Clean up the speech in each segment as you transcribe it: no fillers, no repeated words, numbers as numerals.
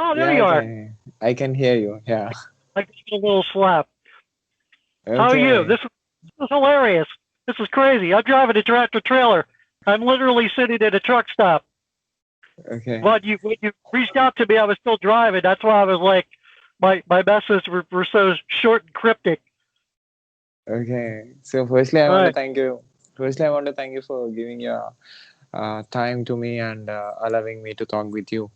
Oh, there Yeah, you are. I can hear you. Yeah. I got a little slap. How are you? Okay. This is hilarious. This is crazy. I'm driving a tractor trailer. I'm literally sitting at a truck stop. Okay. But when you reached out to me, I was still driving. That's why I was like, my messages were so short and cryptic. Okay. So firstly, I want to Right. thank you. Firstly, I want to thank you for giving your time to me and allowing me to talk with you.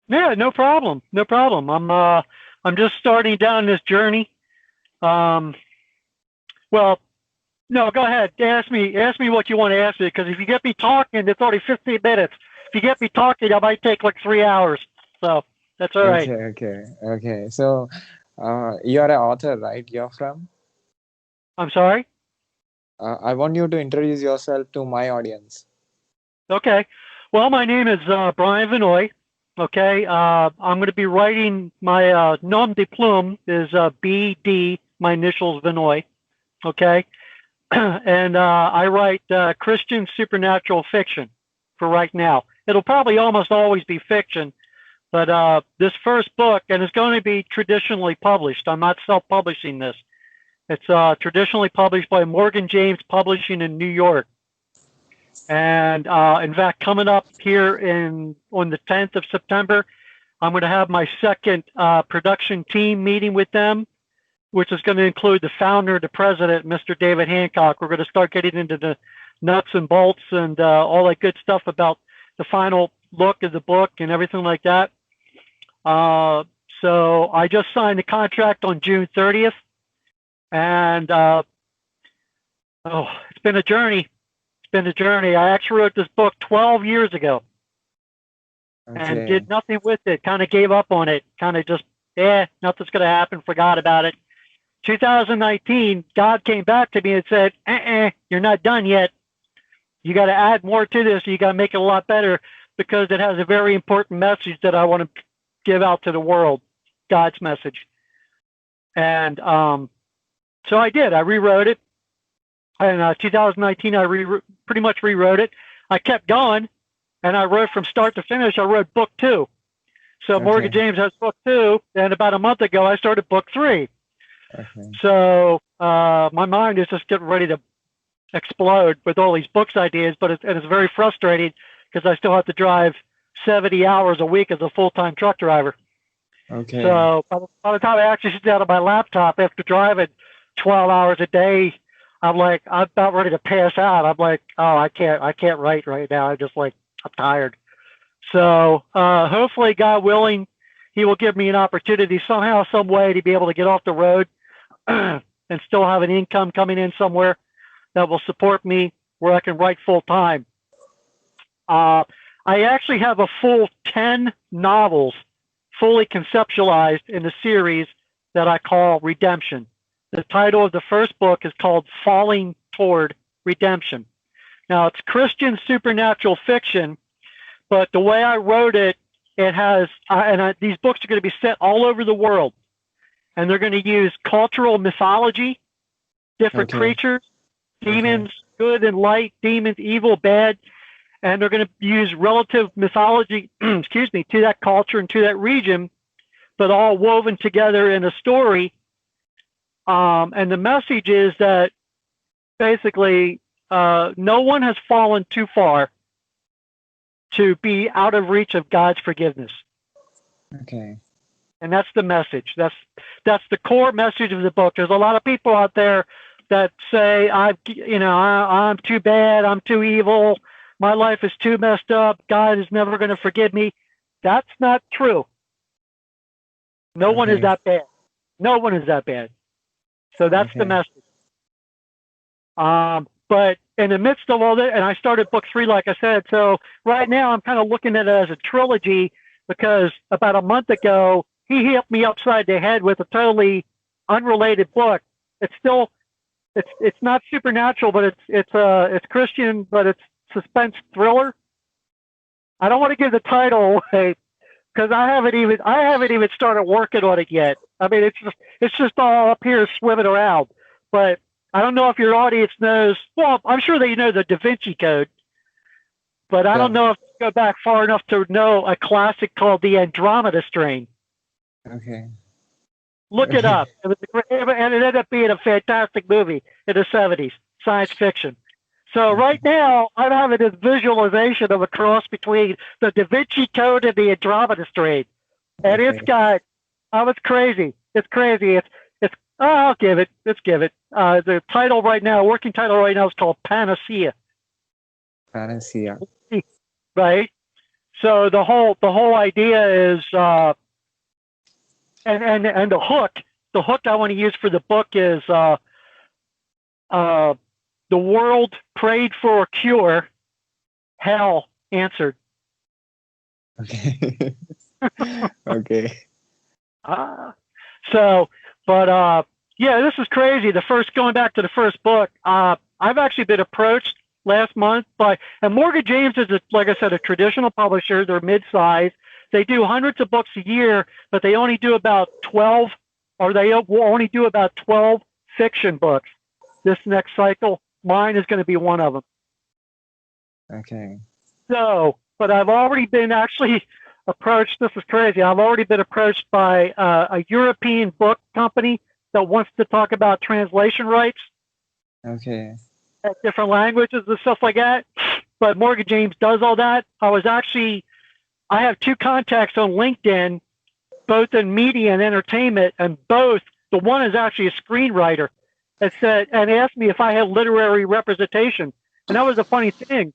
Yeah, no problem. No problem. I'm just starting down this journey. Um, well, no, go ahead. Ask me what you want to ask me, because if you get me talking, it's already 15 minutes. If you get me talking, I might take like 3 hours. So that's all right. Okay. So, you're an author, right? You're from? I'm sorry. I want you to introduce yourself to my audience. Okay. Well, my name is Brian VANNOY. Okay. I'm going to be writing my nom de plume is BD, my initials VANNOY. Okay. And I write Christian supernatural fiction for right now. It'll probably almost always be fiction, but this first book, and it's going to be traditionally published. I'm not self-publishing this. It's traditionally published by Morgan James Publishing in New York. And in fact, coming up here on the 10th of September, I'm going to have my second production team meeting with them, which is going to include the founder, the president, Mr. David Hancock. We're going to start getting into the nuts and bolts and all that good stuff about the final look of the book and everything like that. So I just signed the contract on June 30th, and it's been a journey. It's been a journey. I actually wrote this book 12 years ago and Okay. did nothing with it. Kind of gave up on it. Kind of just, nothing's going to happen. Forgot about it. 2019, God came back to me and said, you're not done yet. You got to add more to this. You got to make it a lot better, because it has a very important message that I want to give out to the world, God's message. And so I did. I rewrote it. In 2019, I pretty much rewrote it. I kept going, and I wrote from start to finish. I wrote book 2. So Morgan Okay. James has book 2, and about a month ago, I started book 3. Okay. So my mind is just getting ready to explode with all these books ideas, but it's very frustrating because I still have to drive 70 hours a week as a full-time truck driver. Okay. So by the time I actually sit down at my laptop after driving 12 hours a day, I'm about ready to pass out. I'm like, oh, I can't write right now. I'm tired. So hopefully, God willing, He will give me an opportunity somehow, some way to be able to get off the road and still have an income coming in somewhere that will support me where I can write full time. I actually have a full 10 novels fully conceptualized in a series that I call Redemption. The title of the first book is called Falling Toward Redemption. Now, it's Christian supernatural fiction, but the way I wrote it, it has, these books are going to be set all over the world, and they're going to use cultural mythology, different Okay. creatures, Okay. demons, good and light, demons, evil, bad, and they're going to use relative mythology, excuse me, to that culture and to that region, but all woven together in a story. And the message is that basically no one has fallen too far to be out of reach of God's forgiveness. Okay. And that's the message. That's the core message of the book. There's a lot of people out there that say I'm too bad, I'm too evil, my life is too messed up, God is never going to forgive me. That's not true. No one is Okay. that bad. No one is that bad. So that's the Okay. message. But in the midst of all that, and I started book 3, like I said, so right now I'm kind of looking at it as a trilogy, because about a month ago, he hit me upside the head with a totally unrelated book. It's still, it's not supernatural, but it's Christian, but it's suspense thriller. I don't want to give the title away because I haven't even started working on it yet. I mean, it's just all up here swimming around. But I don't know if your audience knows. Well, I'm sure they know the Da Vinci Code. but I Yeah. don't know if you go back far enough to know a classic called The Andromeda Strain. Okay. Look it up. It was and it ended up being a fantastic movie in the 70s, science fiction. So right now, I'm having this visualization of a cross between the Da Vinci Code and the Andromeda Strain. And it's Okay. got, oh, it's crazy. It's crazy. Oh, I'll give it. Let's give it. The title right now, working title right now is called Panacea. Panacea. Right? So the whole idea is, and the hook I want to use for the book is, the world prayed for a cure, hell answered. Okay. Okay. So, but yeah, this is crazy. Going back to the first book, I've actually been approached last month and Morgan James is, like I said, a traditional publisher. They're mid-size. They do hundreds of books a year, but they only do about 12, or they will only do about 12 fiction books this next cycle. Mine is going to be one of them. Okay. So, but I've already been actually approached. This is crazy. I've already been approached by a European book company that wants to talk about translation rights Okay. at different languages and stuff like that. But Morgan James does all that. I have two contacts on LinkedIn, both in media and entertainment, and the one is actually a screenwriter and asked me if I had literary representation. And that was a funny thing.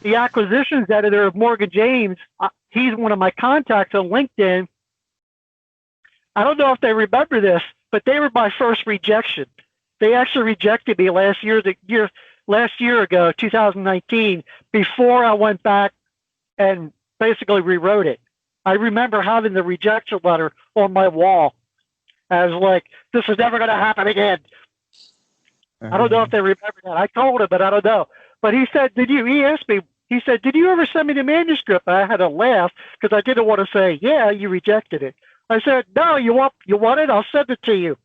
The acquisitions editor of Morgan James, he's one of my contacts on LinkedIn. I don't know if they remember this, but they were my first rejection. They actually rejected me last year ago, 2019, before I went back and basically rewrote it. I remember having the rejection letter on my wall. I was like, this is never going to happen again. I don't know if they remember that. I told him, but I don't know. But he said, he asked me, he said, did you ever send me the manuscript? I had to laugh because I didn't want to say, yeah, you rejected it. I said, no, you want it? I'll send it to you.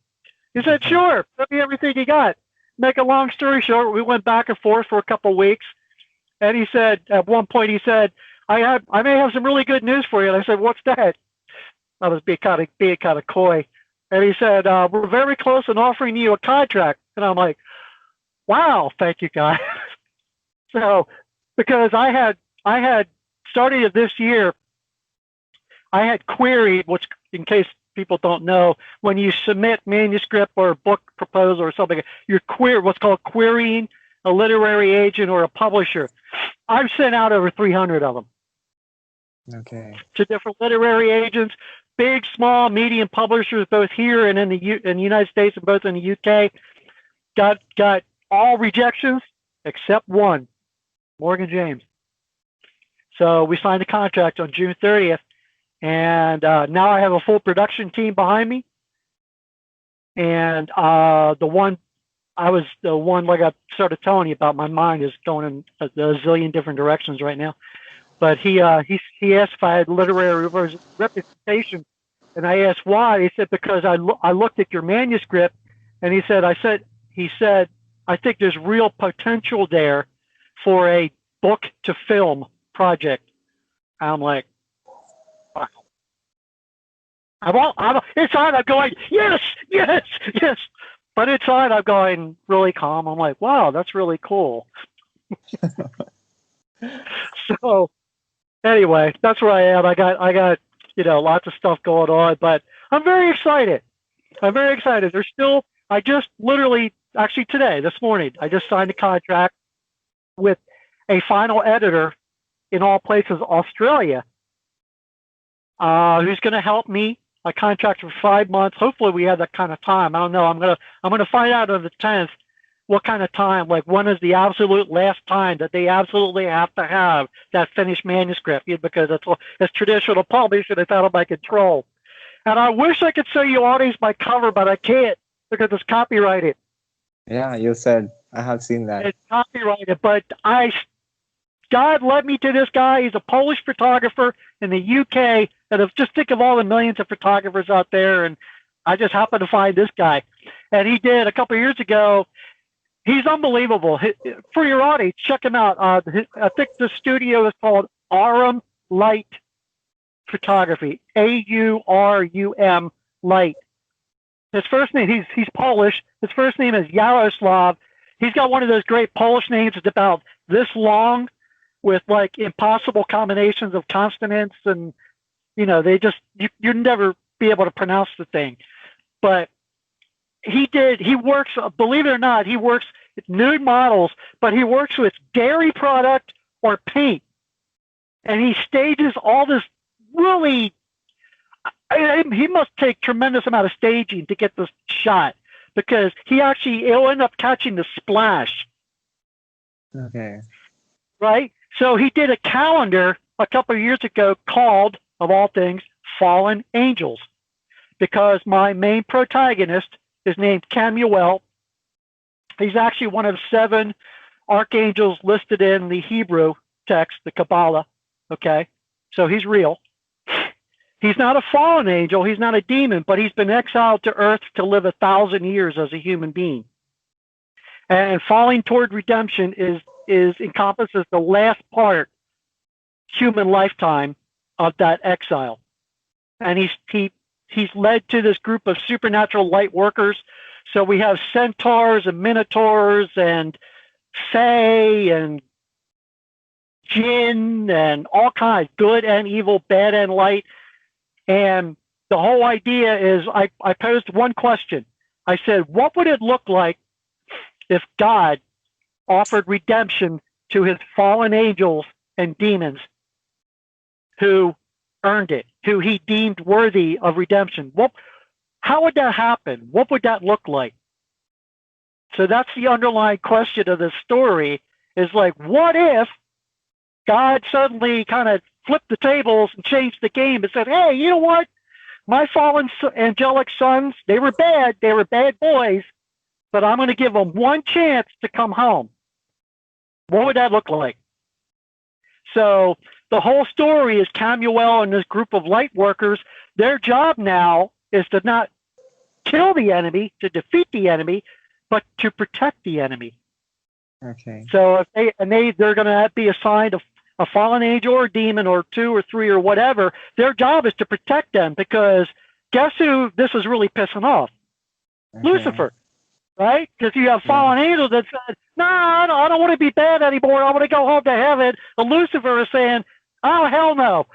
He said, sure, send me everything you got. Make a long story short, we went back and forth for a couple of weeks. And he said, at one point, he said, I may have some really good news for you. And I said, what's that? I was being kind of coy. And he said, we're very close in offering you a contract. And I'm like, wow, thank you, guys. So, because I had starting of this year, I had queried, which in case people don't know, when you submit manuscript or a book proposal or something, you're what's called querying a literary agent or a publisher. I've sent out over 300 of them. Okay. To different literary agents, big, small, medium publishers, both here and in the United States and both in the UK. Got all rejections except one, Morgan James. So we signed a contract on June 30th, and now I have a full production team behind me. And the one like I started telling you about, my mind is going in a zillion different directions right now. But he asked if I had literary representation, and I asked why. He said because I looked at your manuscript, and he said I think there's real potential there for a book to film project. I'm like, wow. Inside I'm going, yes, yes, yes. But inside I'm going really calm. I'm like, wow, that's really cool. So anyway, that's where I am. I got lots of stuff going on, but I'm very excited. There's still, I just literally, actually today, this morning, I just signed a contract with a final editor in all places, Australia, who's going to help me. I contract for 5 months. Hopefully we have that kind of time. I don't know. I'm gonna find out on the 10th what kind of time, like when is the absolute last time that they absolutely have to have that finished manuscript, because it's traditional publishing. It's out of my control. And I wish I could show you audience my cover, but I can't because it's copyrighted. Yeah, you said. I have seen that. It's copyrighted, but God led me to this guy. He's a Polish photographer in the UK. And just think of all the millions of photographers out there, and I just happened to find this guy. And he did a couple of years ago. He's unbelievable. For your audience, check him out. I think the studio is called Arum Light Photography. Aurum Light. His first name, he's Polish. His first name is Yaroslav. He's got one of those great Polish names. It's about this long with like impossible combinations of consonants, and they just you'd never be able to pronounce the thing. But he works, believe it or not, he works with nude models, but he works with dairy product or paint. And he stages all this really, he must take tremendous amount of staging to get this shot, because he'll end up catching the splash. Okay. Right? So he did a calendar a couple of years ago called, of all things, Fallen Angels, because my main protagonist is named Camuel. He's actually one of 7 archangels listed in the Hebrew text, the Kabbalah. Okay? So he's real. He's not a fallen angel. He's not a demon, but he's been exiled to earth to live 1,000 years as a human being. And falling toward redemption encompasses the last part, human lifetime, of that exile. And he's led to this group of supernatural light workers. So we have centaurs and minotaurs and fae and jinn and all kinds, good and evil, bad and light. And the whole idea is, I posed one question. I said, what would it look like if God offered redemption to his fallen angels and demons who earned it, who he deemed worthy of redemption? How would that happen? What would that look like? So that's the underlying question of the story, is like, what if God suddenly kind of flipped the tables and changed the game and said, hey, you know what? My fallen angelic sons, they were bad boys, but I'm going to give them one chance to come home. What would that look like? So the whole story is Camuel and this group of light workers, their job now is to not kill the enemy, to defeat the enemy, but to protect the enemy. Okay. So if they're going to be assigned a fallen angel or a demon or 2 or 3 or whatever, their job is to protect them, because guess who this is really pissing off? Okay. Lucifer, right? Because you have fallen angels that said, no, I don't want to be bad anymore. I want to go home to heaven. And Lucifer is saying, oh, hell no.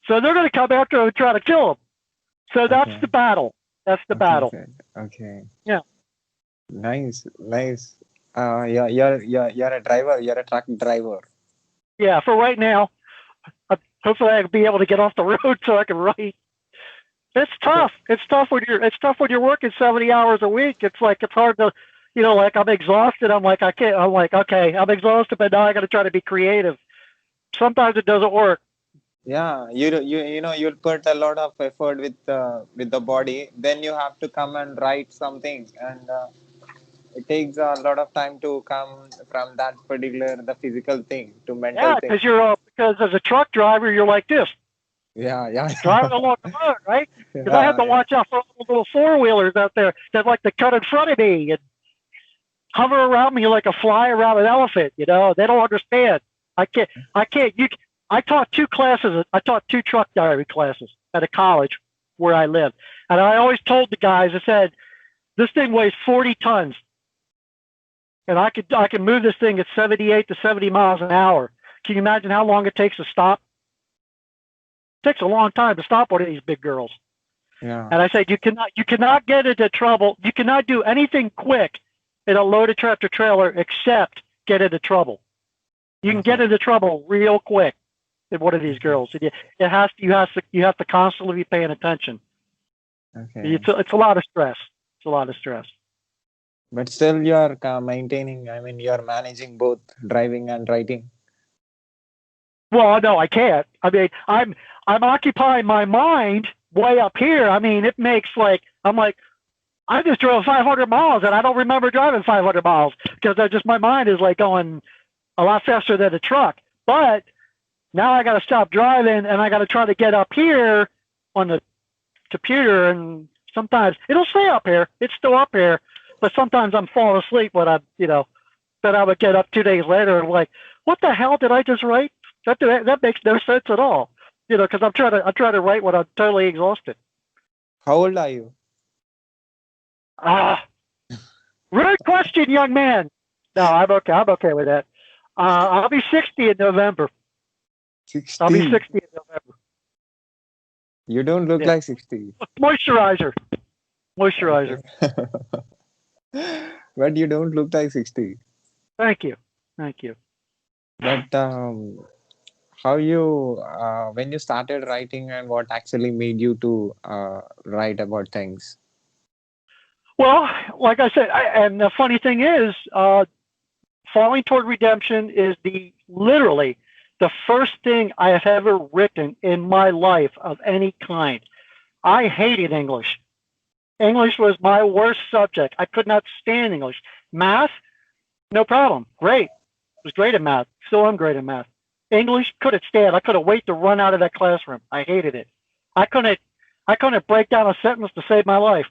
So they're going to come after him and try to kill him. So that's the battle. That's the battle. Okay. Yeah. Nice. You're a driver. You're a truck driver. Yeah, for right now. Hopefully I'll be able to get off the road so I can write. It's tough. It's tough when you're working 70 hours a week. It's hard to, like, I'm exhausted. I'm like, I can't. I'm like, okay, I'm exhausted, but now I got to try to be creative. Sometimes it doesn't work. Yeah, you'll put a lot of effort with the body. Then you have to come and write something, and it takes a lot of time to come from that the physical thing to mental thing. Yeah, because as a truck driver, you're like this. Yeah. Driving along the road, right? Because I have to watch out for all the little 4-wheelers out there that like to cut in front of me and hover around me like a fly around an elephant. They don't understand. I can't. I taught 2 classes. I taught 2 truck driving classes at a college where I live, and I always told the guys, I said, this thing weighs 40 tons. And I can move this thing at 78 to 70 miles an hour. Can you imagine how long it takes to stop? It takes a long time to stop one of these big girls. Yeah. And I said, you cannot get into trouble. You cannot do anything quick in a loaded tractor trailer except get into trouble. You can get into trouble real quick in one of these girls. You have to constantly be paying attention. Okay. It's a lot of stress. It's a lot of stress. But still, you're maintaining. You're managing both driving and writing. Well, no, I can't. I'm occupying my mind way up here. It makes I just drove 500 miles and I don't remember driving 500 miles because my mind is going a lot faster than a truck. But now I got to stop driving and I got to try to get up here on the computer, and sometimes it'll stay up here. It's still up here. but sometimes I'm falling asleep when then I would get up 2 days later and like, what the hell did I just write? That makes no sense at all. Because I'm trying to write when I'm totally exhausted. How old are you? Rude question, young man. No, I'm okay. I'm okay with that. I'll be 60 in November. 60. I'll be 60 in November. You don't look like 60. Moisturizer. Okay. But you don't look like 60. Thank you. But how you when you started writing and what actually made you to write about things? Well, like I said, and the funny thing is, Falling Toward Redemption is literally the first thing I have ever written in my life of any kind. I hated English. English was my worst subject. I could not stand English. Math, no problem. Great. I was great at math. Still am great at math. English, couldn't stand. I couldn't wait to run out of that classroom. I hated it. I couldn't break down a sentence to save my life.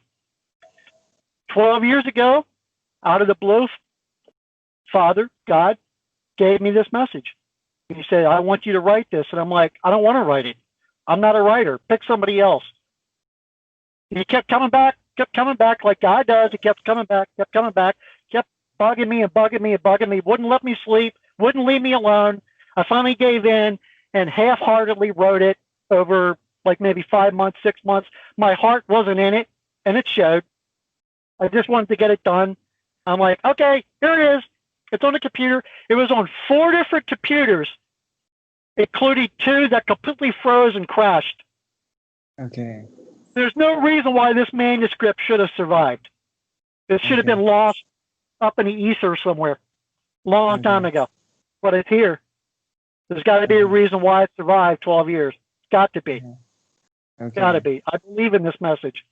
12 years ago, out of the blue, Father, God, gave me this message. He said, I want you to write this. And I'm like, I don't want to write it. I'm not a writer. Pick somebody else. And he kept coming back like God does. He kept coming back, kept bugging me and bugging me and bugging me, wouldn't let me sleep, wouldn't leave me alone. I finally gave in and half-heartedly wrote it over like maybe 5 months, 6 months. My heart wasn't in it, and it showed. I just wanted to get it done. I'm like, okay, here it is. It's on the computer. It was on 4 different computers, including 2 that completely froze and crashed. Okay. There's no reason why this manuscript should have survived. It should have been lost up in the ether somewhere long time ago. But it's here. There's got to be a reason why it survived 12 years. It's got to be. Got to be. I believe in this message.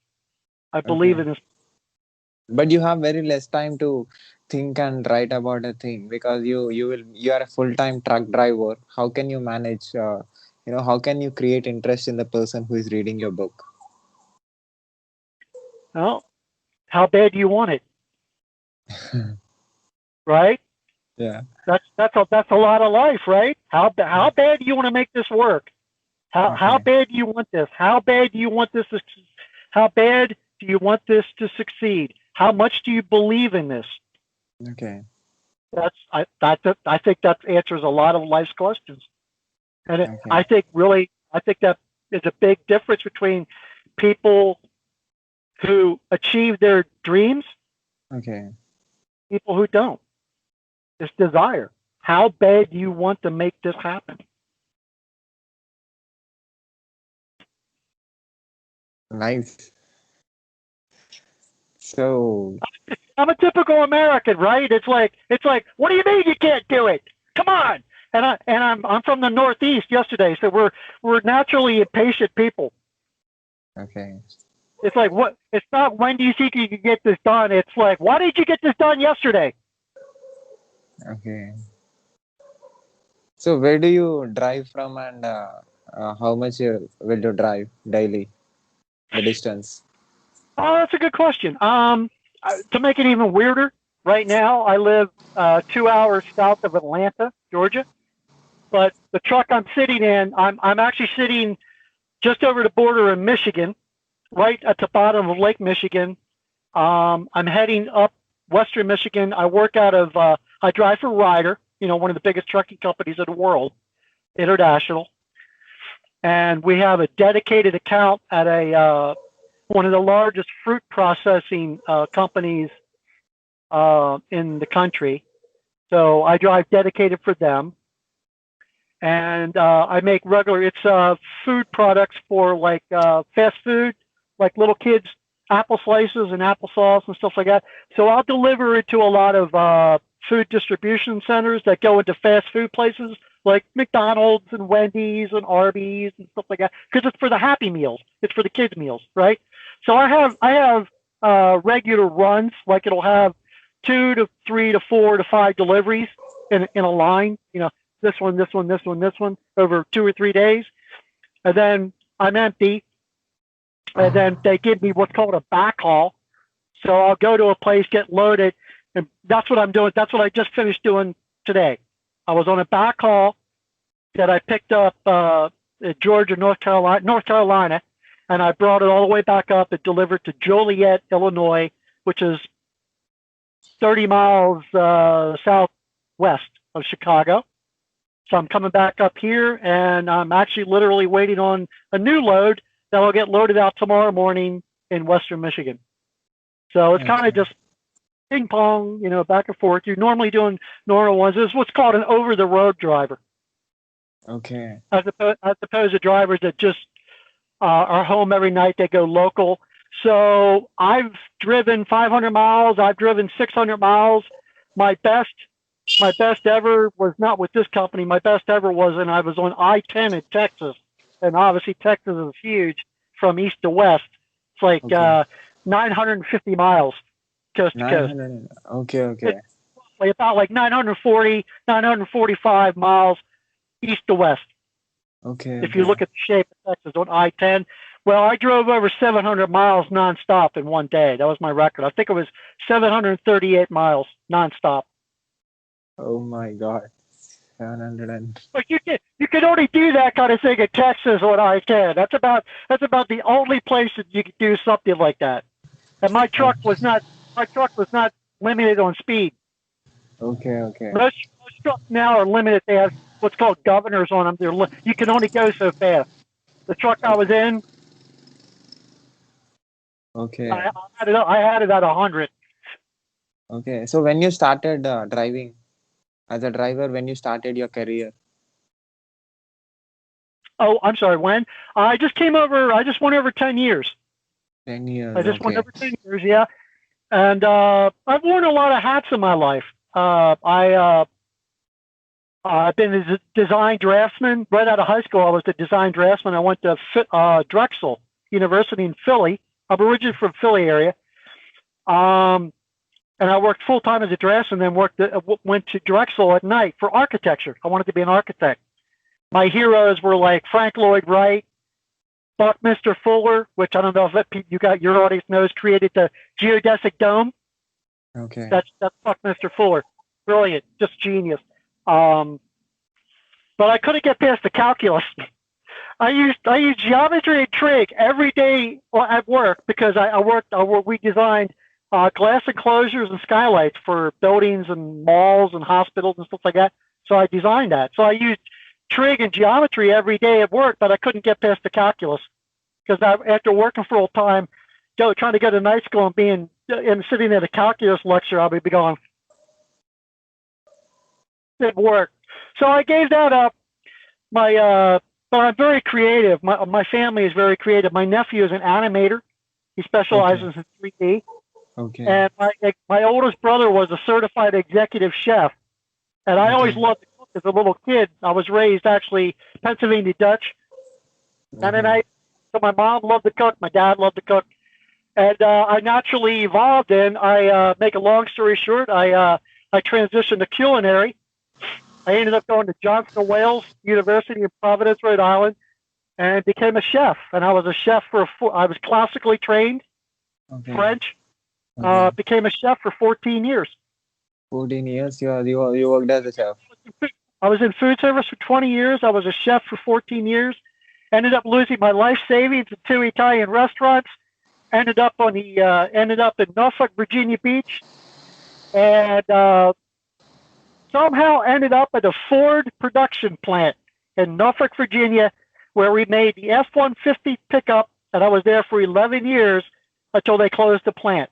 I believe in this. But you have very less time to think and write about a thing because you are a full-time truck driver. How can you manage? How can you create interest in the person who is reading your book? Well, how bad do you want it? Right? Yeah. That's a lot of life, right? How bad do you want to make this work? How bad do you want this? How bad do you want this? How bad do you want this to succeed? How much do you believe in this? Okay. I think that answers a lot of life's questions, and I think that is a big difference between people who achieve their dreams, people who don't. This desire. How bad do you want to make this happen? Nice. So I'm a typical American, right? It's like, what do you mean you can't do it? Come on. And I'm from the Northeast yesterday, so we're naturally impatient people. Okay. It's like, what? It's not when do you think you can get this done? It's like, why didn't you get this done yesterday? Okay. So where do you drive from, and how much will you drive daily? The distance. Oh, that's a good question. To make it even weirder, right now I live 2 hours south of Atlanta, Georgia. But the truck I'm sitting in, I'm actually sitting just over the border in Michigan, right at the bottom of Lake Michigan. I'm heading up Western Michigan. I work out of I drive for Ryder, one of the biggest trucking companies in the world, international. And we have a dedicated account at one of the largest fruit processing companies in the country. So I drive dedicated for them. And I make it's food products for like fast food, like little kids, apple slices and applesauce and stuff like that. So I'll deliver it to a lot of food distribution centers that go into fast food places like McDonald's and Wendy's and Arby's and stuff like that, because it's for the Happy Meals. It's for the kids' meals, right? So I have regular runs, like it'll have 2 to 3 to 4 to 5 deliveries in a line, this one, over 2 or 3 days. And then I'm empty. And then they give me what's called a backhaul. So I'll go to a place, get loaded, and that's what I'm doing. That's what I just finished doing today. I was on a backhaul that I picked up at Georgia, North Carolina, and I brought it all the way back up and delivered to Joliet, Illinois, which is 30 miles southwest of Chicago. So I'm coming back up here, and I'm actually literally waiting on a new load that will get loaded out tomorrow morning in Western Michigan. So it's kind of just ping pong, back and forth. You're normally doing normal ones. This is what's called an over-the-road driver. Okay. As opposed to drivers that just are home every night. They go local. So I've driven 500 miles. I've driven 600 miles. My best ever was not with this company. My best ever was, and I was on I-10 in Texas. And obviously Texas is huge from east to west. It's like 950 miles coast to coast. Okay. It's about like 940, 945 miles east to west. Okay. If you look at the shape of Texas on I-10, well, I drove over 700 miles nonstop in one day. That was my record. I think it was 738 miles nonstop. Oh my God, 700 But you can only do that kind of thing in Texas on I-10. That's about the only place that you could do something like that. And my truck was not limited on speed. Okay. Most trucks now are limited. They have what's called governors on them. You can only go so fast. The truck I was in, Okay. I had it at 100. Okay. So when you started driving as a driver, when you started your career? Oh, I'm sorry. When? I just came over. I just went over 10 years. 10 years. I just went over 10 years. Yeah. And I've worn a lot of hats in my life. I've been a design draftsman. Right out of high school, I was the design draftsman. I went to Drexel University in Philly. I'm originally from Philly area. And I worked full time as a draftsman, then went to Drexel at night for architecture. I wanted to be an architect. My heroes were like Frank Lloyd Wright, Buckminster Fuller, which I don't know if your audience knows, created the geodesic dome. Okay. That's Buckminster Fuller. Brilliant, just genius. But I couldn't get past the calculus. I used geometry and trig every day at work because we designed glass enclosures and skylights for buildings and malls and hospitals and stuff like that. So I designed that. So I used trig and geometry every day at work, but I couldn't get past the calculus because after working full time, trying to go to night school and sitting at a calculus lecture, I would be going, it worked. So I gave that up. But I'm very creative. My family is very creative. My nephew is an animator. He specializes in 3D. Okay. And my oldest brother was a certified executive chef. And I always loved to cook as a little kid. I was raised actually Pennsylvania Dutch. And then so my mom loved to cook. My dad loved to cook. And I naturally evolved in. Make a long story short, I transitioned to culinary. I ended up going to Johnson & Wales University in Providence, Rhode Island, and became a chef. And I was a chef I was classically trained, French. Became a chef for 14 years. 14 years you worked as a chef. I was in food service for 20 years. I was a chef for 14 years. Ended up losing my life savings at 2 Italian restaurants. Ended up in Norfolk, Virginia Beach, and somehow ended up at a Ford production plant in Norfolk, Virginia, where we made the F-150 pickup, and I was there for 11 years until they closed the plant.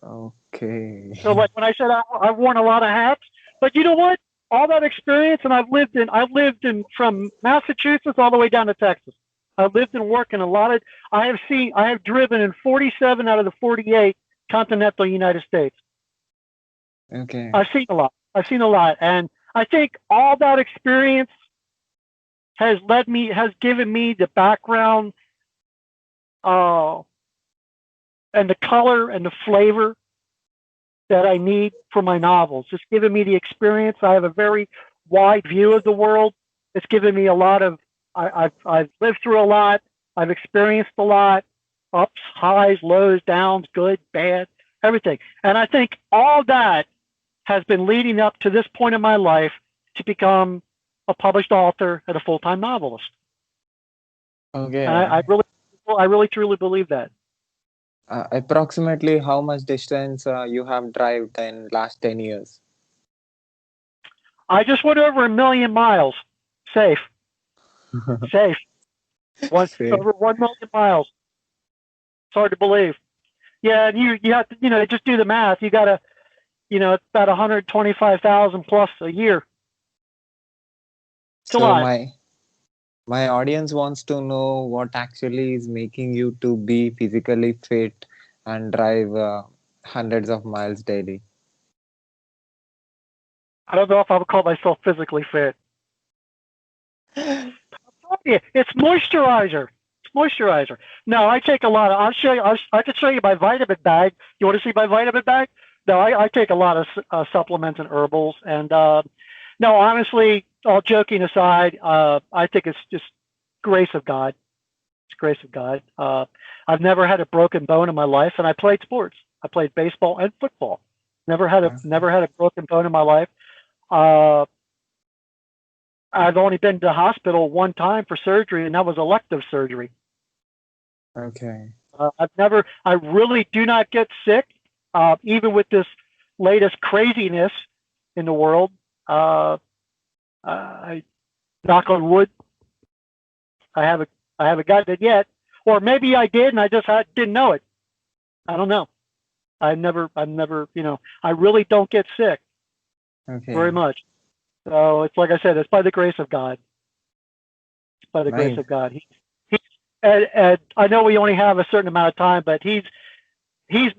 Okay. So like when I said I've worn a lot of hats, but you know what? All that experience, and I've lived in from Massachusetts all the way down to Texas. I've lived and worked in I have driven in 47 out of the 48 continental United States. Okay. I've seen a lot. And I think all that experience has given me the background and the color and the flavor that I need for my novels. It's given me the experience. I have a very wide view of the world. It's given me a lot of, I've lived through a lot. I've experienced a lot. ups, highs, lows, downs, good, bad, everything. And I think all that has been leading up to this point in my life to become a published author and a full-time novelist. And Okay. I really truly believe that. Approximately how much distance you have driven in last 10 years? I just went over 1,000,000 miles, safe, safe. Say, Over 1,000,000 miles. It's hard to believe. Yeah, and you have to just do the math. You got to it's about 125,000 plus a year. It's a so lot. my audience wants to know what actually is making you to be physically fit and drive hundreds of miles daily. I don't know if I would call myself physically fit. Yeah, it's moisturizer. It's moisturizer. No, I take a lot of. I'll show you. I can show you my vitamin bag. You want to see my vitamin bag? No, I take a lot of supplements and herbals. And no, honestly, all joking aside, I think it's just grace of God. It's grace of God. I've never had a broken bone in my life, and I played sports. I played baseball and football. Never had a broken bone in my life. Uh, I've only been to the hospital one time for surgery, and that was elective surgery. Okay. I really do not get sick, even with this latest craziness in the world. I knock on wood. I haven't gotten it yet, or maybe I did, and I just didn't know it. I don't know. I've never, I really don't get sick very Okay. much. So it's like I said, it's by the grace of God. It's by the grace Nice. of God. And I know we only have a certain amount of time, but he's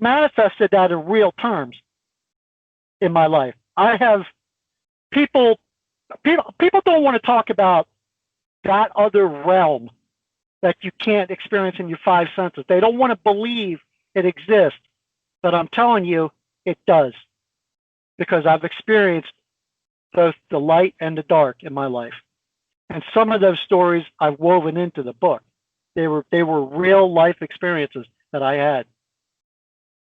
manifested that in real terms in my life. I have people don't want to talk about that other realm that you can't experience in your five senses. They don't want to believe it exists, but I'm telling you, it does, because I've experienced both the light and the dark in my life. And some of those stories I've woven into the book. They were real life experiences that I had.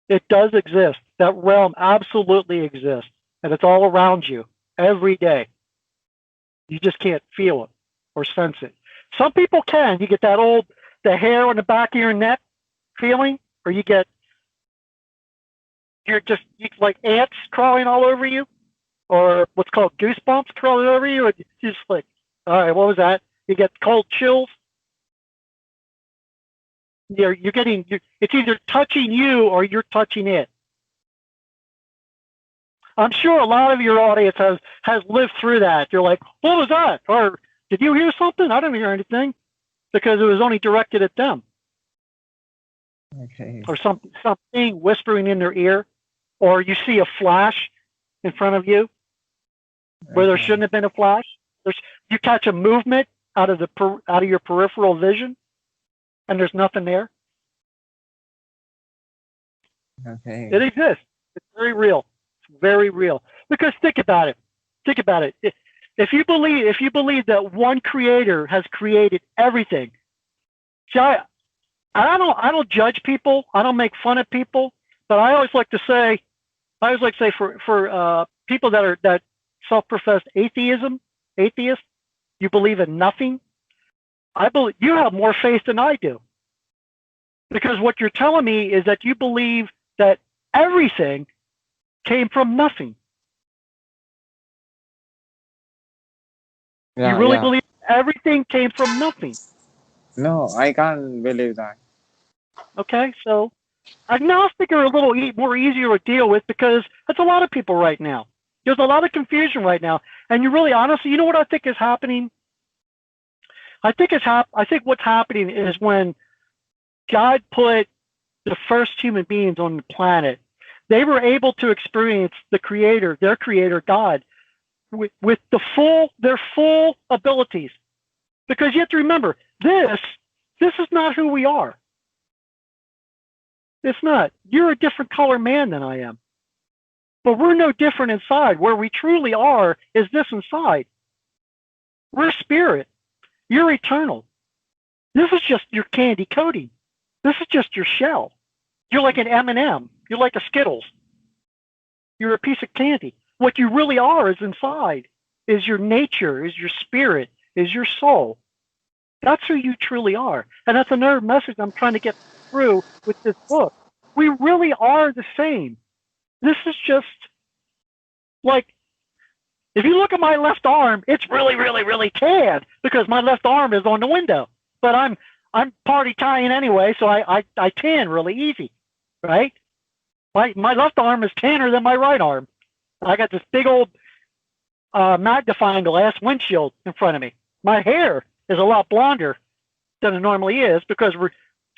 It does exist. That realm absolutely exists, and it's all around you every day. You just can't feel it or sense it. Some people can. You get the hair on the back of your neck feeling, or you like ants crawling all over you, or what's called goosebumps crawling over you, and you're just like, all right, what was that? You get cold chills. It's either touching you or you're touching it. I'm sure a lot of your audience has lived through that. You're like, what was that? Or did you hear something? I didn't hear anything, because it was only directed at them. Okay. Or something whispering in their ear, or you see a flash in front of you where there shouldn't have been a flash. You catch a movement out of your peripheral vision, and there's nothing there. Okay. It exists. It's very real. It's very real. Because think about it. Think about it. If you believe that one creator has created everything, see, I don't judge people. I don't make fun of people. But I always like to say for people that self-professed atheists, you believe in nothing. I believe you have more faith than I do, because what you're telling me is that you believe that everything came from nothing. Yeah, You really yeah. believe everything came from nothing. No, I can't believe that. Okay, so agnostic are a little more easier to deal with, because that's a lot of people right now. There's a lot of confusion right now, and you really honestly, you know what I think is happening? I think what's happening is when God put the first human beings on the planet, they were able to experience the creator, their creator God, with their full abilities. Because you have to remember, this is not who we are. It's not. You're a different color man than I am. But we're no different inside. Where we truly are is this inside. We're spirit. You're eternal. This is just your candy coating. This is just your shell. You're like an M&M. You're like a Skittles. You're a piece of candy. What you really are is inside, is your nature, is your spirit, is your soul. That's who you truly are. And that's another message I'm trying to get through with this book. We really are the same. This is just like, if you look at my left arm, it's really, really, really tan because my left arm is on the window. But I'm part Italian anyway, so I tan really easy, right? My left arm is tanner than my right arm. I got this big old magnifying glass windshield in front of me. My hair is a lot blonder than it normally is because we're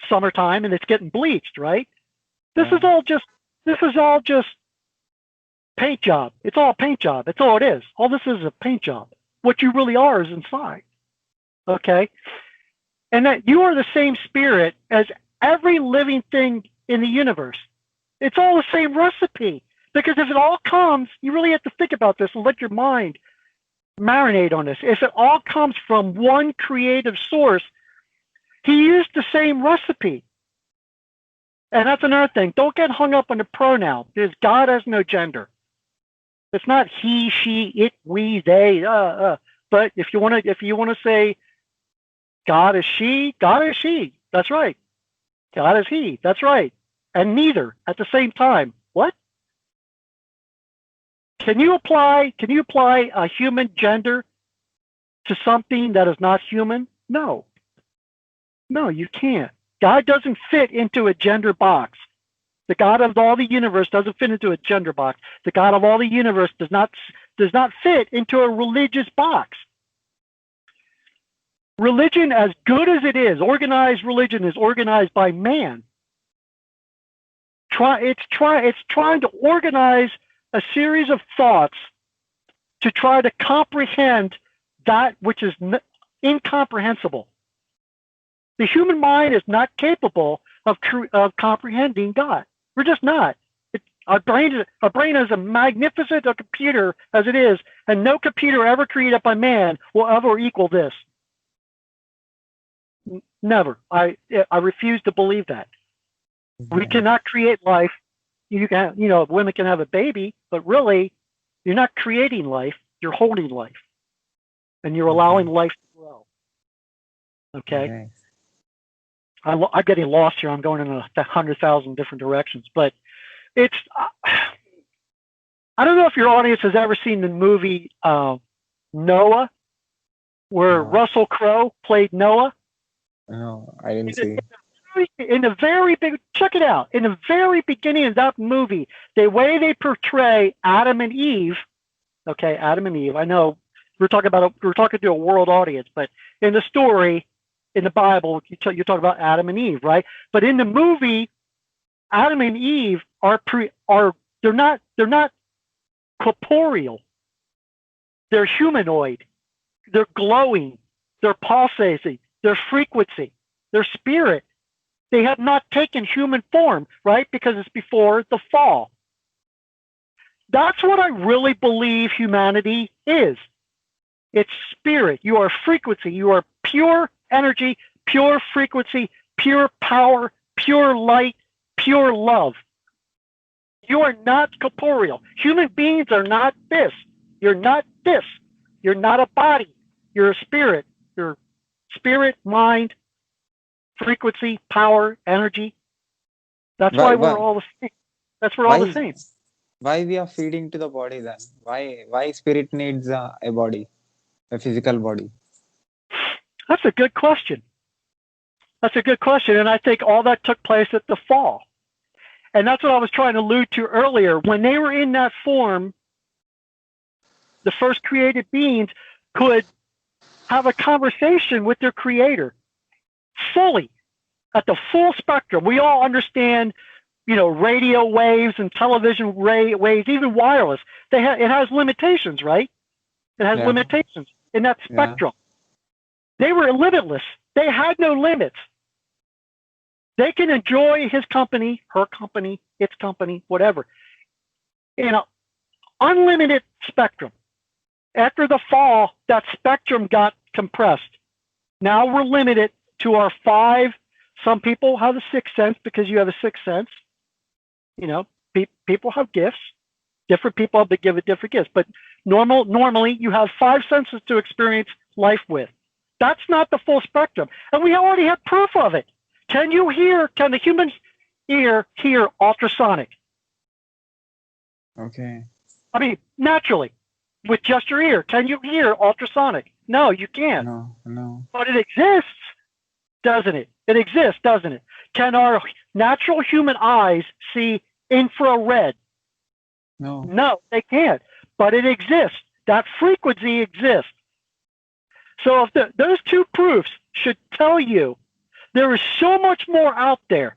summertime and it's getting bleached, right? This is all just paint job. It's all a paint job. That's all it is. All this is a paint job. What you really are is inside. Okay? And that you are the same spirit as every living thing in the universe. It's all the same recipe. Because if it all comes, you really have to think about this and let your mind marinate on this. If it all comes from one creative source, he used the same recipe. And that's another thing. Don't get hung up on the pronoun, because God has no gender. It's not he, she, it, we, they. But if you want to say God is she, God is she. That's right. God is he. That's right. And neither at the same time. What? Can you apply a human gender to something that is not human? No. No, you can't. God doesn't fit into a gender box. The God of all the universe doesn't fit into a gender box. The God of all the universe does not fit into a religious box. Religion, as good as it is, organized religion is organized by man. It's trying to organize a series of thoughts to try to comprehend that which is incomprehensible. The human mind is not capable of comprehending God. We're just not. Our brain is a magnificent computer as it is, and no computer ever created by man will ever equal this. Never. I refuse to believe that. We cannot create life. Women can have a baby, but really, you're not creating life. You're holding life, and you're allowing life to grow. Okay. I'm getting lost here. I'm going in 100,000 different directions, but it's. I don't know if your audience has ever seen the movie Noah, where Russell Crowe played Noah. No, I didn't see. Check it out. In the very beginning of that movie, the way they portray Adam and Eve. Okay, Adam and Eve. I know we're talking to a world audience, but in the story, in the Bible, you talk about Adam and Eve, right? But in the movie, Adam and Eve they're not corporeal. They're humanoid. They're glowing. They're pulsating. They're frequency. They're spirit. They have not taken human form, right? Because it's before the fall. That's what I really believe humanity is. It's spirit. You are frequency. You are pure energy, pure frequency, pure power, pure light, pure love. You are not corporeal. Human beings are not this. You're not this. You're not a body. You're a spirit. You're spirit, mind, frequency, power, energy. That's why we're all the same. That's we're all the same. Why we are feeding to the body then? Why spirit needs a body, a physical body? That's a good question. And I think all that took place at the fall. And that's what I was trying to allude to earlier. When they were in that form, the first created beings could have a conversation with their creator fully, at the full spectrum. We all understand, radio waves and television waves, even wireless. It has limitations, right? It has limitations in that spectrum. They were limitless. They had no limits. They can enjoy his company, her company, its company, whatever, in an unlimited spectrum. After the fall, that spectrum got compressed. Now we're limited to our five Some people have a sixth sense because you have a sixth sense. You know, people have gifts. Different people have been given different gifts. But normally you have five senses to experience life with. That's not the full spectrum. And we already have proof of it. Can the human ear hear ultrasonic? Okay. I mean, naturally, with just your ear. Can you hear ultrasonic? No, you can't. No. But it exists, doesn't it? It exists, doesn't it? Can our natural human eyes see infrared? No, they can't. But it exists. That frequency exists. So if those two proofs should tell you there is so much more out there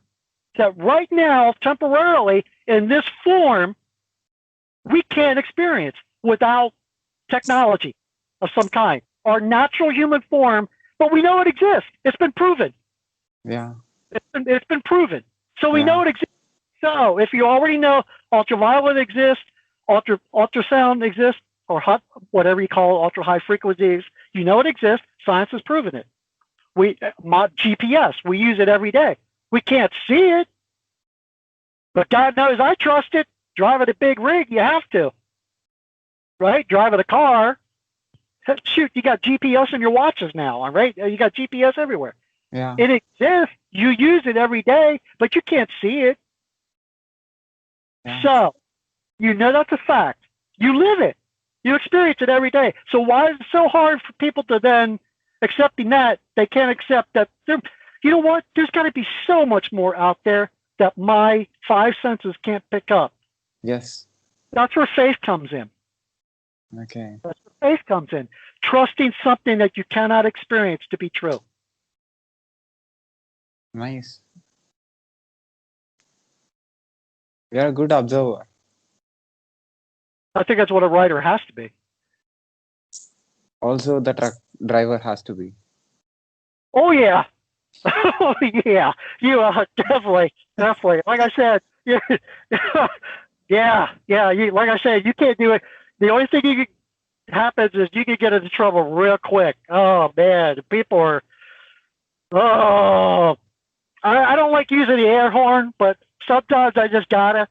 that right now, temporarily, in this form, we can't experience without technology of some kind. Our natural human form, but we know it exists. It's been proven. Yeah. It's been proven. So we know it exists. So if you already know ultraviolet exists, ultrasound exists, or whatever you call it, ultra high frequencies, you know it exists. Science has proven it. GPS, we use it every day. We can't see it, but God knows I trust it. Driving a big rig, you have to, right? Driving a car, shoot, you got GPS in your watches now, right? You got GPS everywhere. Yeah. It exists. You use it every day, but you can't see it. Yeah. So, you know that's a fact. You live it. You experience it every day. So why is it so hard for people to then accepting that they can't accept that? You know what? There's got to be so much more out there that my five senses can't pick up. Yes. That's where faith comes in. Okay. That's where faith comes in. Trusting something that you cannot experience to be true. Nice. You're a good observer. I think that's what a writer has to be. Also, the truck driver has to be. Oh, yeah. Oh, yeah. You are definitely. Like I said, yeah. Like I said, you can't do it. The only thing happens is you can get into trouble real quick. Oh, man. People are, I don't like using the air horn, but sometimes I just gotta,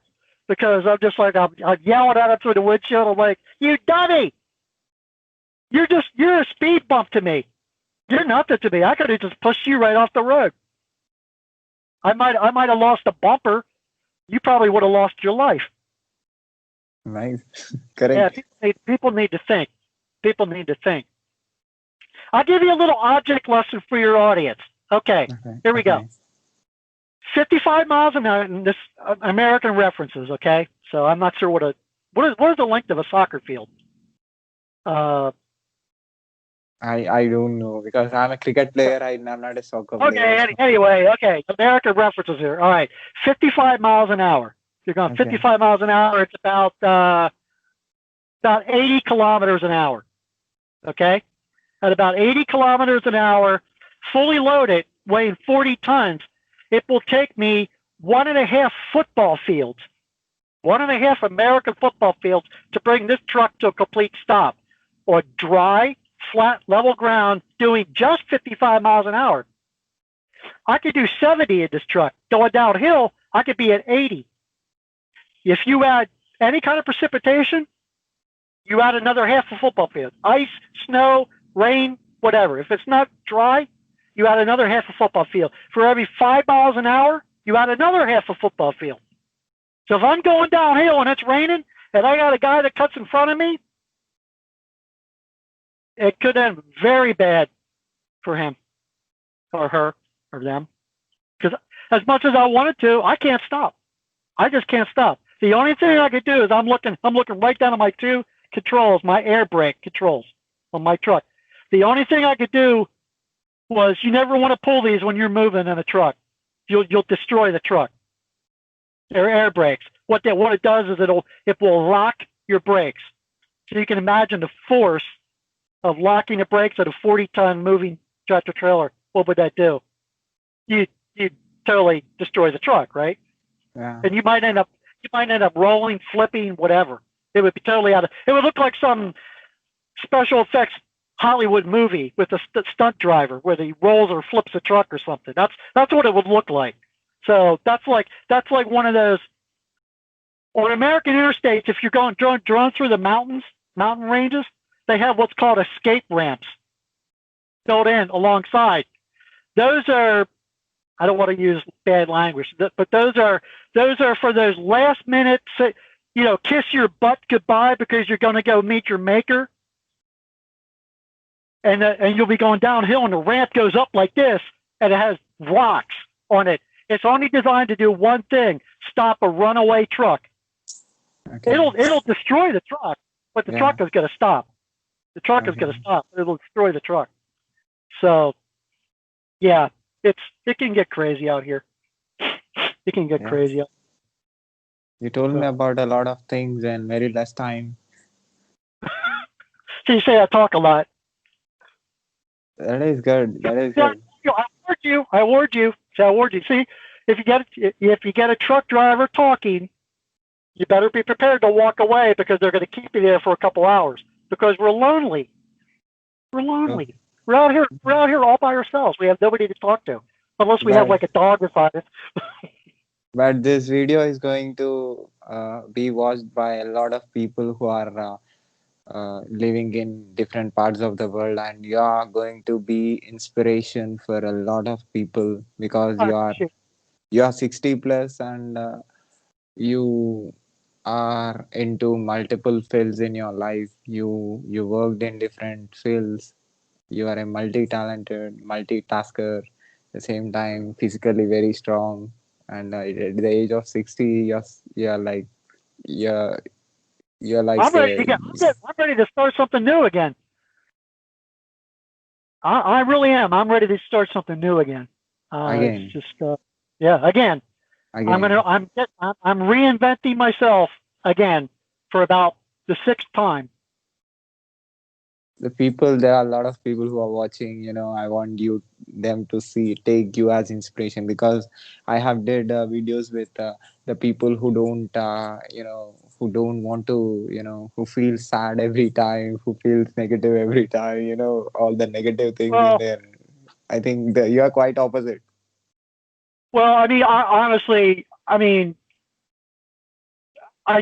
because I'm just like, I'm yelling at them through the windshield. I'm like, you dummy! You're a speed bump to me. You're nothing to me. I could have just pushed you right off the road. I might have lost a bumper. You probably would have lost your life. Nice. Correct. Yeah, people need to think. People need to think. I'll give you a little object lesson for your audience. Okay. Here we go. 55 miles an hour, and this American references, okay? So I'm not sure what is the length of a soccer field? I don't know, because I'm a cricket player. I'm not a soccer player. Okay, anyway, American references here. All right, 55 miles an hour. You're going 55 miles an hour. It's about 80 kilometers an hour. Okay? At about 80 kilometers an hour, fully loaded, weighing 40 tons, it will take me 1.5 football fields, 1.5 American football fields to bring this truck to a complete stop, or dry, flat, level ground, doing just 55 miles an hour. I could do 70 in this truck. Going downhill, I could be at 80. If you add any kind of precipitation, you add another half a football field. Ice, snow, rain, whatever. If it's not dry, you add another half a football field. For every 5 miles an hour, you add another half a football field. So if I'm going downhill and it's raining, and I got a guy that cuts in front of me, it could end very bad for him or her or them. Because as much as I wanted to, I can't stop. I just can't stop. The only thing I could do is I'm looking right down at my two controls, my air brake controls on my truck. The only thing I could do was, you never want to pull these when you're moving in a truck. You'll destroy the truck. They're air brakes. What it does is it will lock your brakes. So you can imagine the force of locking the brakes at a 40-ton moving tractor trailer. What would that do? You totally destroy the truck, right? Yeah. And you might end up rolling, flipping, whatever. It would be totally it would look like some special effects Hollywood movie with a stunt driver where he rolls or flips a truck or something. That's what it would look like. So that's like one of those on American interstates. If you're going drone through the mountain ranges, they have what's called escape ramps built in alongside. Those are, I don't want to use bad language, but those are for those last minute, kiss your butt goodbye because you're going to go meet your maker, and you'll be going downhill, and the ramp goes up like this, and it has rocks on it. It's only designed to do one thing: stop a runaway truck. Okay. It'll destroy the truck, but the truck is going to stop. The truck is going to stop. It'll destroy the truck. So, yeah, it can get crazy out here. It can get crazy. You told me about a lot of things in very less time. So you say I talk a lot. That is good. That is good. I warned you. See, if you get a truck driver talking, you better be prepared to walk away because they're going to keep you there for a couple hours because we're lonely. We're lonely. We're out here all by ourselves. We have nobody to talk to unless we have like a dog beside us. But this video is going to be watched by a lot of people who are living in different parts of the world, and you are going to be inspiration for a lot of people because you are 60 plus and you are into multiple fields in your life. You worked in different fields. You are a multi-talented multitasker, at the same time physically very strong, and at the age of 60 you're like I'm ready to start something new again. I really am. I'm ready to start something new again. Again. It's just again. I'm reinventing myself again for about the 6th time. There are a lot of people who are watching. I want them to take you as inspiration, because I have did videos with the people who don't who don't want to who feel sad every time, who feels negative every time, all the negative things in there. I think you are quite opposite. Well, I mean, honestly, I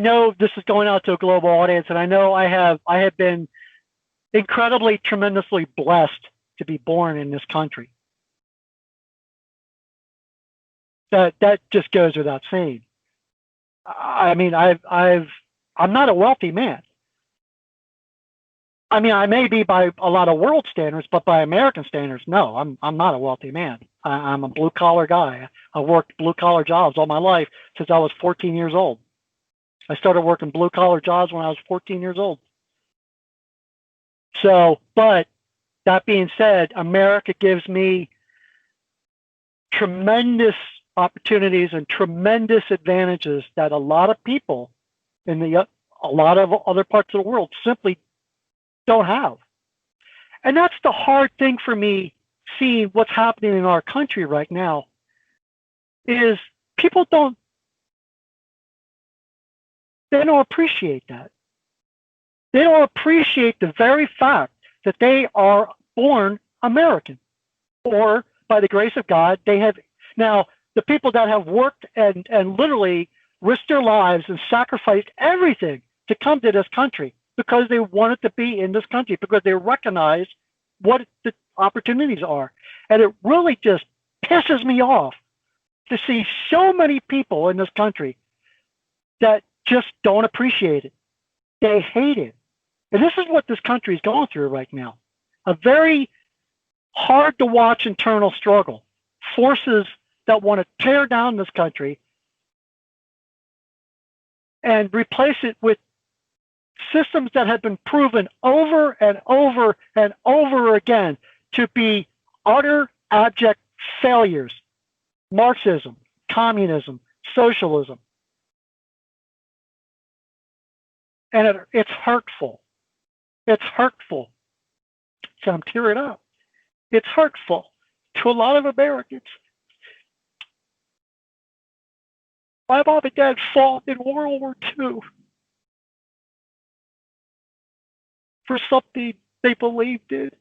know this is going out to a global audience, and I know I have been incredibly, tremendously blessed to be born in this country. That just goes without saying. I mean, I'm not a wealthy man. I mean, I may be by a lot of world standards, but by American standards, no, I'm not a wealthy man. I'm a blue collar guy. I worked blue collar jobs all my life since I was 14 years old. I started working blue collar jobs when I was 14 years old. So, but that being said, America gives me tremendous opportunities and tremendous advantages that a lot of people in a lot of other parts of the world simply don't have. And that's the hard thing for me, seeing what's happening in our country right now, is people don't appreciate that. They don't appreciate the very fact that they are born American, or by the grace of God, they have. Now, the people that have worked and literally risked their lives and sacrificed everything to come to this country because they wanted to be in this country, because they recognize what the opportunities are. And it really just pisses me off to see so many people in this country that just don't appreciate it. They hate it. And this is what this country is going through right now. A very hard to watch internal struggle. Forces that want to tear down this country and replace it with systems that have been proven over and over and over again to be utter abject failures. Marxism, communism, socialism. And it's hurtful. It's hurtful. So I'm tearing up. It's hurtful to a lot of Americans. My mom and dad fought in World War II for something They believe, dude.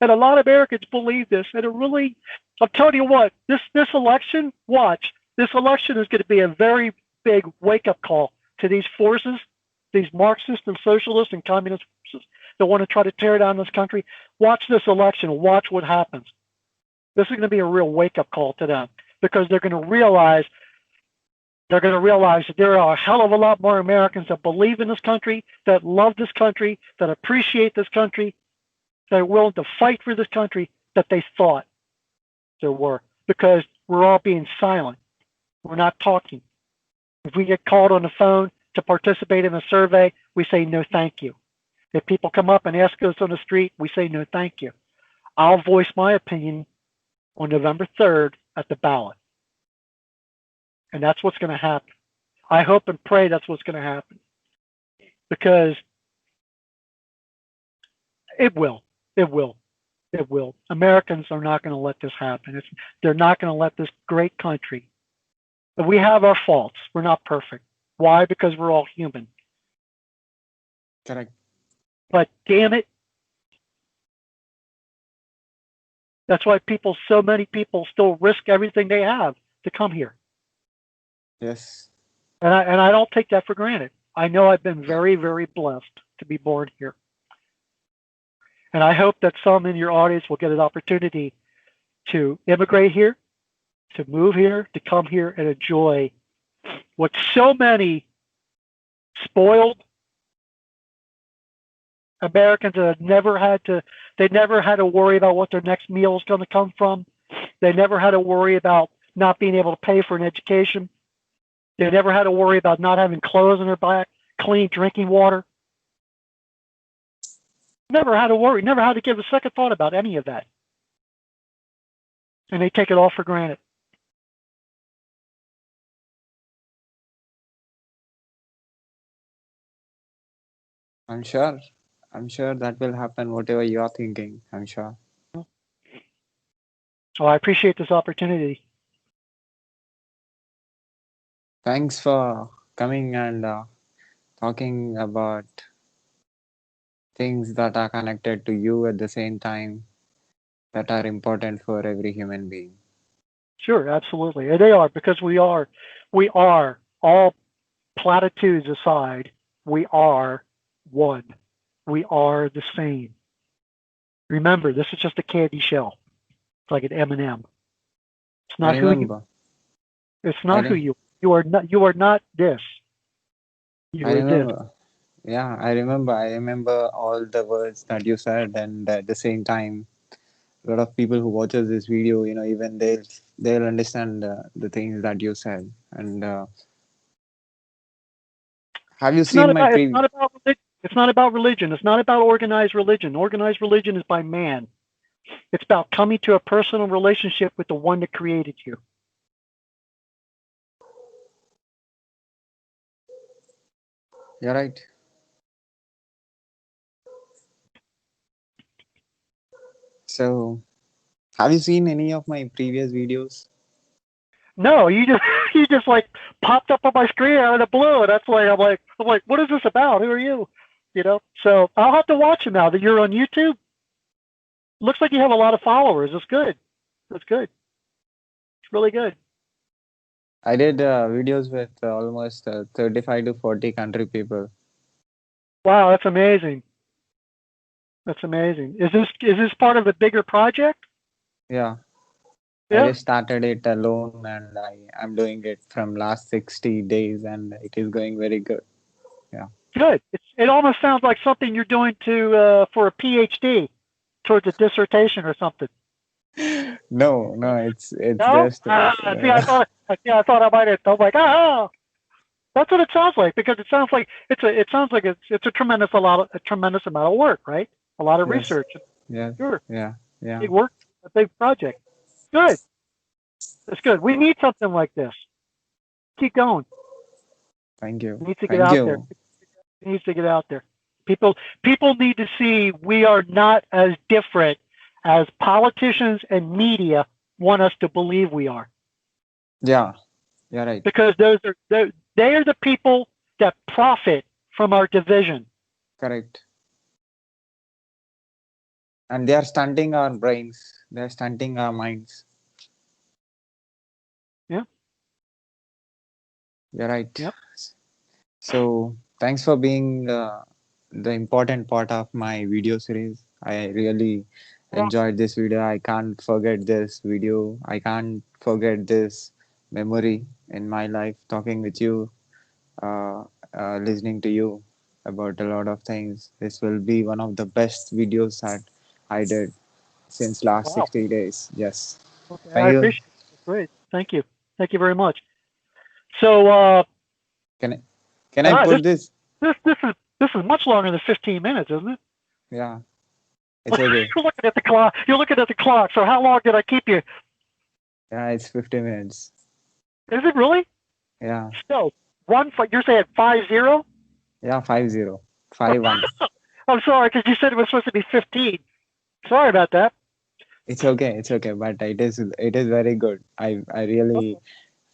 And a lot of Americans believe this. And it really, I'm telling you what, this election, watch, this election is going to be a very big wake-up call to these forces, these Marxist and socialist and communist forces that want to try to tear down this country. Watch this election. Watch what happens. This is going to be a real wake-up call to them because they're going to realize that there are a hell of a lot more Americans that believe in this country, that love this country, that appreciate this country, that are willing to fight for this country that they thought there were, because we're all being silent. We're not talking. If we get called on the phone to participate in a survey, we say no thank you. If people come up and ask us on the street, we say no thank you. I'll voice my opinion on November 3rd at the ballot. And that's what's going to happen. I hope and pray that's what's going to happen. Because it will. It will. It will. Americans are not going to let this happen. They're not going to let this great country. But we have our faults. We're not perfect. Why? Because we're all human. Correct. But damn it. That's why so many people still risk everything they have to come here. Yes. And I don't take that for granted. I know I've been very, very blessed to be born here. And I hope that some in your audience will get an opportunity to immigrate here, to move here, to come here and enjoy what so many spoiled Americans that they never had to worry about what their next meal is going to come from. They never had to worry about not being able to pay for an education. They never had to worry about not having clothes on their back, clean drinking water. Never had to worry, never had to give a second thought about any of that. And they take it all for granted. I'm sure that will happen, whatever you're thinking. I'm sure. So I appreciate this opportunity. Thanks for coming and talking about things that are connected to you at the same time, that are important for every human being. Sure, absolutely. And they are, because we are all platitudes aside, we are one. We are the same. Remember, this is just a candy shell. It's like an M&M. It's not who you. It's not who you. You are not. You are not this. You are this. Yeah, I remember all the words that you said, and at the same time, a lot of people who watches this video, even they'll understand the things that you said. And have you seen my previous? It's not about religion. It's not about organized religion. Organized religion is by man. It's about coming to a personal relationship with the one that created you. You're right. So, have you seen any of my previous videos? No, you just like popped up on my screen out of the blue, and that's like I'm like, what is this about? Who are you? So I'll have to watch it now that you're on YouTube. Looks like you have a lot of followers. It's good. It's good. It's really good. I did videos with almost 35 to 40 country people. Wow, that's amazing. That's amazing. Is this part of a bigger project? Yeah. I just started it alone, and I'm doing it from last 60 days, and it is going very good. Yeah. Good. It almost sounds like something you're doing for a PhD, towards a dissertation or something. No, it's no? just. I thought I might have. I'm like, that's what it sounds like, because it sounds like it's a tremendous amount of work, right? A lot of research. Yeah. Sure. Yeah. Big work, a big project. Good. That's good. We need something like this. Keep going. Thank you. It needs to get out there. It needs to get out there. People need to see we are not as different as politicians and media want us to believe we are. Yeah, you're right. Because they are the people that profit from our division. Correct. and they are stunting our brains. They are stunting our minds. Yeah. You're right. Yep. So thanks for being the important part of my video series. I really Well, enjoyed this video. I can't forget this video. I can't forget this memory in my life. Talking with you, uh, listening to you about a lot of things. This will be one of the best videos that I did since last wow. 60 days. Yes. Okay, Thank I you. appreciate it. That's great. Thank you. Thank you very much. So, Can I, can I this put this? this this is this is much longer than 15 minutes, isn't it? Yeah, it's okay. You're looking at the clock. You're looking at the clock. So how long did I keep you? Yeah, it's 50 minutes. Is it really? Yeah, So you're saying 50? yeah, 50, 51. I'm sorry, because you said it was supposed to be 15. Sorry about that. It's okay, but it is very good. I really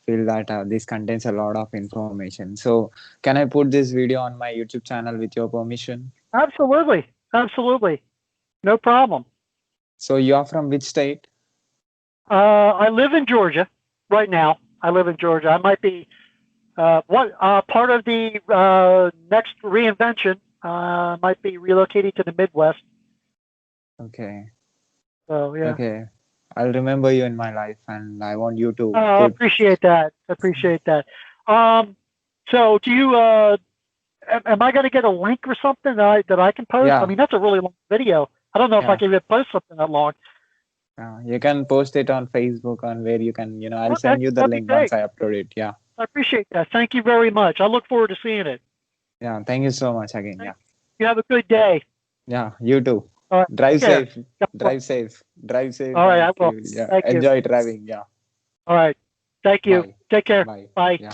feel that this contains a lot of information. So, can I put this video on my YouTube channel with your permission? Absolutely. Absolutely. No problem. So, you are from which state? I live in Georgia right now. I live in Georgia. I might be what part of the next reinvention might be relocating to the Midwest. Okay, So yeah. okay. I'll remember you in my life, and I want you to I put. appreciate that. Appreciate that. Um, so do you? Am I going to get a link or something that I can post? I Yeah, mean, that's a really long video. I don't know if I yeah. can even post something that long. You can post it on Facebook on where you can. I'll Okay, send you the that'd be link once great. I upload it. Yeah, I appreciate that. Thank you very much. I look forward to seeing it. yeah. Thank you so much again. Yeah. You have a good day. Yeah, you too. All right, take Drive care. safe. Drive safe. Drive safe All right, and I will. yeah, Thank you. enjoy driving. Yeah. All right. Thank you. Bye. Take care. Bye. Bye. Yeah.